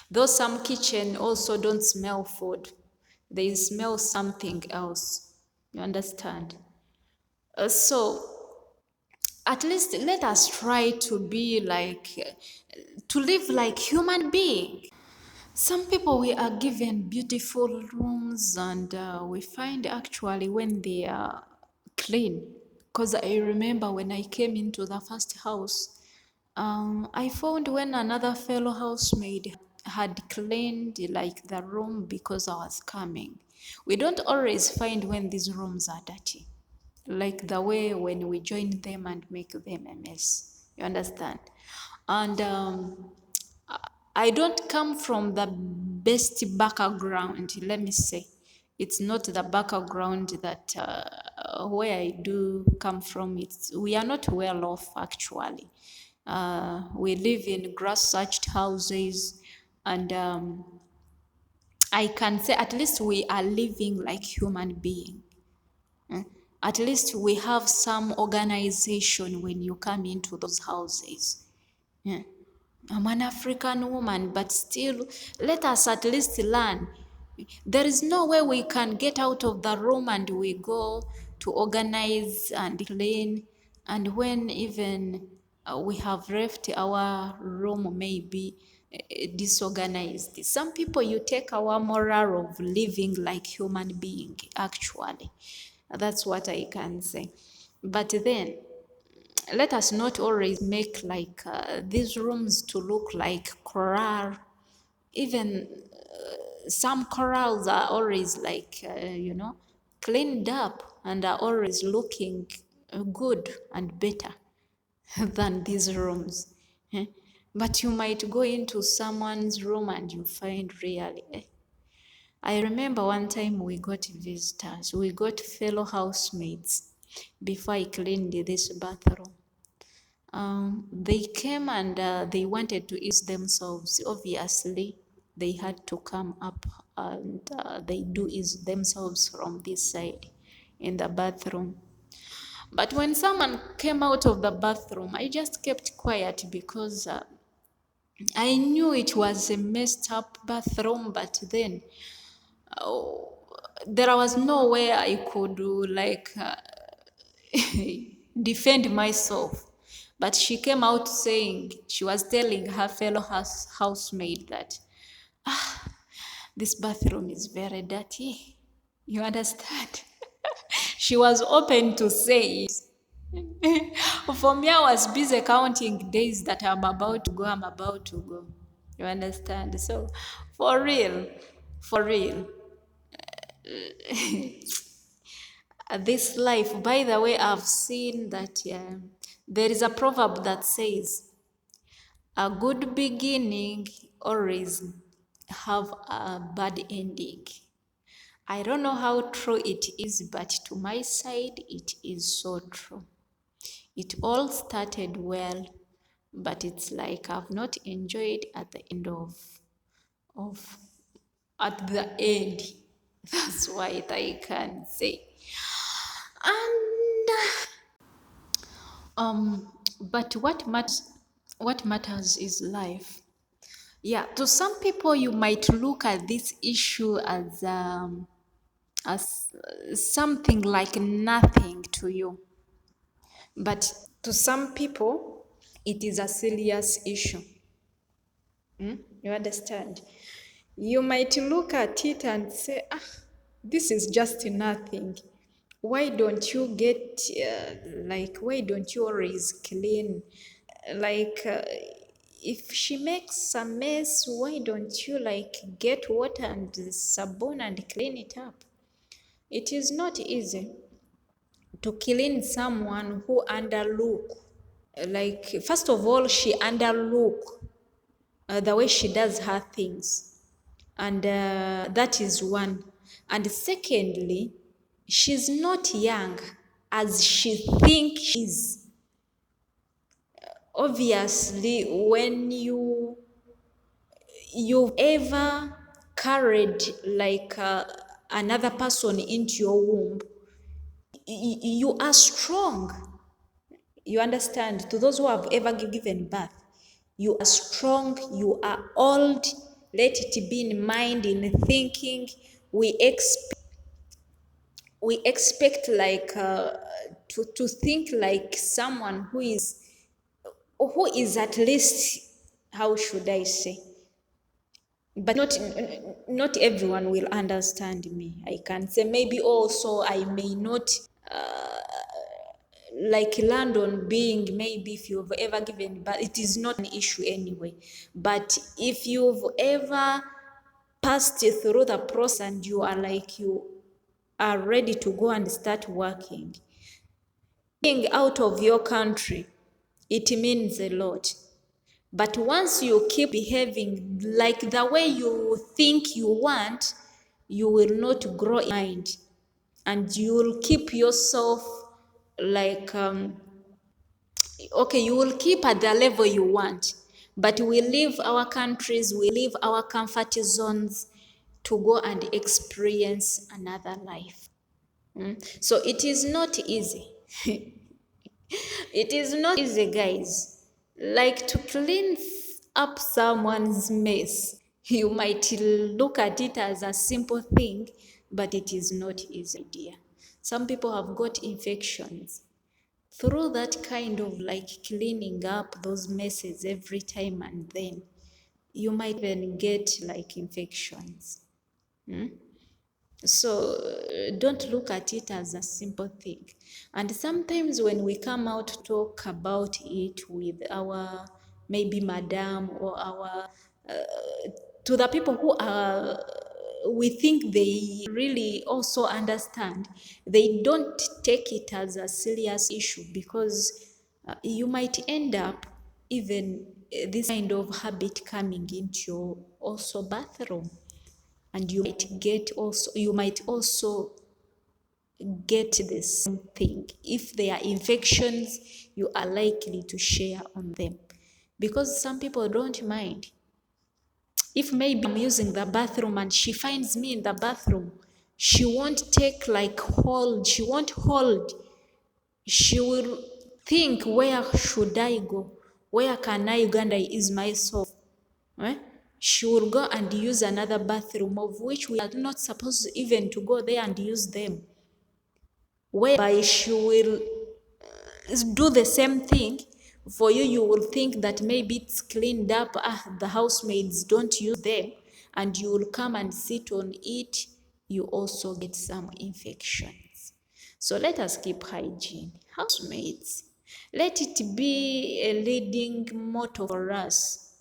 Though some kitchen also don't smell food, they smell something else. You understand? So at least let us try to be like, to live like human being. Some people, we are given beautiful rooms, and we find actually when they are clean. Because I remember when I came into the first house, I found when another fellow housemaid had cleaned like the room because I was coming. We don't always find when these rooms are dirty, like the way when we join them and make them a mess. You understand? And I don't come from the best background, let me say. It's not the background that where I do come from. We are not well off, actually. We live in grass-thatched houses, and I can say at least we are living like human beings. At least we have some organization when you come into those houses. Yeah. I'm an African woman, but still, let us at least learn. There is no way we can get out of the room and we go to organize and clean. And when even we have left our room maybe disorganized, some people, you take our moral of living like human being, actually. That's what I can say. But then, let us not always make like these rooms to look like coral. Even some corals are always like cleaned up and are always looking good and better than these rooms. Eh? But you might go into someone's room and you find really I remember one time we got visitors, we got fellow housemates before I cleaned this bathroom. They came and they wanted to ease themselves. Obviously, they had to come up, and they do ease themselves from this side in the bathroom. But when someone came out of the bathroom, I just kept quiet because I knew it was a messed up bathroom, but then oh, there was no way I could defend myself. But she came out saying, she was telling her fellow housemaid that this bathroom is very dirty. You understand? She was open to say it. For me, I was busy counting days that I'm about to go. You understand? So, for real, this life, by the way, I've seen that there is a proverb that says, a good beginning always have a bad ending. I don't know how true it is, but to my side, it is so true. It all started well, but it's like I've not enjoyed at the end of at the end. That's what I can say. And But what matters is life. Yeah, to some people you might look at this issue as something like nothing to you. But to some people, it is a serious issue. You understand? You might look at it and say, this is just nothing. Why don't you get, why don't you always clean? Like, if she makes a mess, why don't you, get water and sabun and clean it up? It is not easy to clean someone who underlook. Like, first of all, she underlook the way she does her things, and that is one. And secondly, she's not young as she thinks she is. Obviously, when you've ever carried another person into your womb, you are strong. You understand? To those who have ever given birth, you are strong, you are old. Let it be in mind, in thinking. We expect to think like someone who is at least, how should I say? But not everyone will understand me. I can say maybe also I may not land on being, maybe if you've ever given, but it is not an issue anyway. But if you've ever passed through the process and you are ready to go and start working, being out of your country, it means a lot. But once you keep behaving like the way you think you want, you will not grow in mind, and you will keep yourself like okay, you will keep at the level you want, but we leave our countries, we leave our comfort zones to go and experience another life. So it is not easy. It is not easy, guys. Like, to clean up someone's mess, you might look at it as a simple thing, but it is not easy, dear. Some people have got infections through that kind of cleaning up those messes every time and then. You might even get infections. So don't look at it as a simple thing. And sometimes when we come out to talk about it with our maybe madam or our to the people who are we think they really also understand, they don't take it as a serious issue, because you might end up even this kind of habit coming into your also bathroom, and you might also get the same thing. If there are infections, you are likely to share on them, because some people don't mind. If maybe I'm using the bathroom and she finds me in the bathroom, she won't take hold. She will think, where should I go? Where can I go and I ease myself? Eh? She will go and use another bathroom, of which we are not supposed even to go there and use them. Whereby she will do the same thing. For you, you will think that maybe it's cleaned up, the housemaids don't use them, and you will come and sit on it. You also get some infections. So let us keep hygiene. Housemates, let it be a leading motto for us.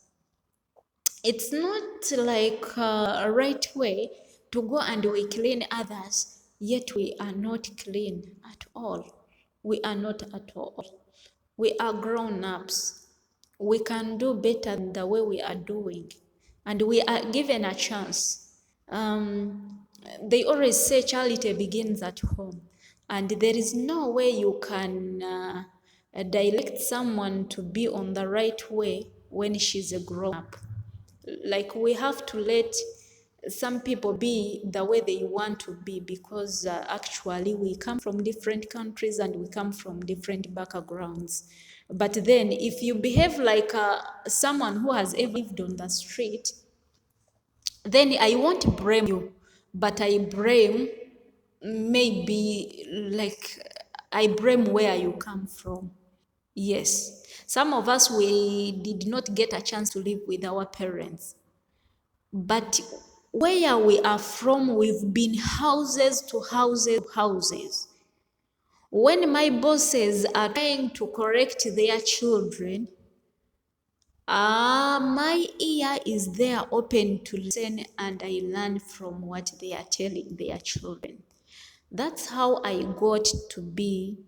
It's not like a right way to go and we clean others, yet we are not clean at all. We are not at all. We are grown-ups. We can do better than the way we are doing, and we are given a chance. They always say charity begins at home, and there is no way you can direct someone to be on the right way when she's a grown-up. Like, we have to let some people be the way they want to be, because actually we come from different countries and we come from different backgrounds. But then if you behave like someone who has ever lived on the street, then I won't blame you, but I blame, maybe, like, I blame where you come from. Yes, some of us, we did not get a chance to live with our parents, but where we are from, we've been houses to houses to houses. When my bosses are trying to correct their children, my ear is there open to listen, and I learn from what they are telling their children. That's how I got to be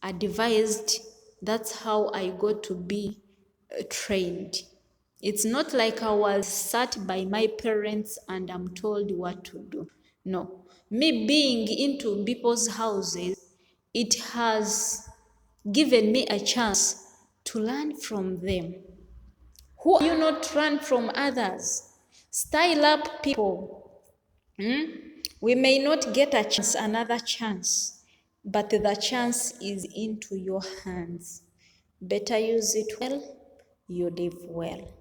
advised. That's how I got to be trained. It's not like I was sat by my parents and I'm told what to do. No. Me being into people's houses, it has given me a chance to learn from them. Who are you not to learn from others? Style up, people. We may not get a chance, another chance, but the chance is into your hands. Better use it well, you live well.